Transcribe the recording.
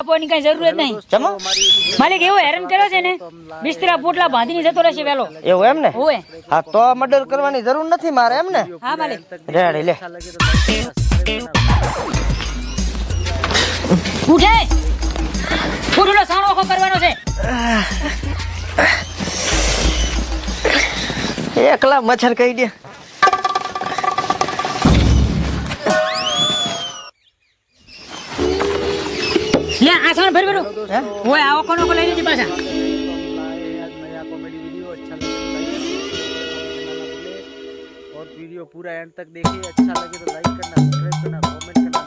આપવાની કઈ જરૂર જ નહીં. ચમો માલિક એવો હેરાન કર્યો છે ને, બિસ્તરા પોટલા બાંધીને જતો રહેશે વેલો. એવું એમ ને? ઓય હા તો મર્ડર કરવાની જરૂર નથી મારે એમ ને? હા માલિક. રેડી લે. ઉઠે પૂરો સાણો આખો કરવાનો છે. એકલા મચ્છર કહી દે. લે આ સાણ ભર ભરો. ઓય આવો કોનો કો લઈ લેજી પાછા. और वीडियो पूरा एंड तक देखिए। अच्छा लगे तो लाइक करना, सब्सक्राइब करना, कमेंट करना।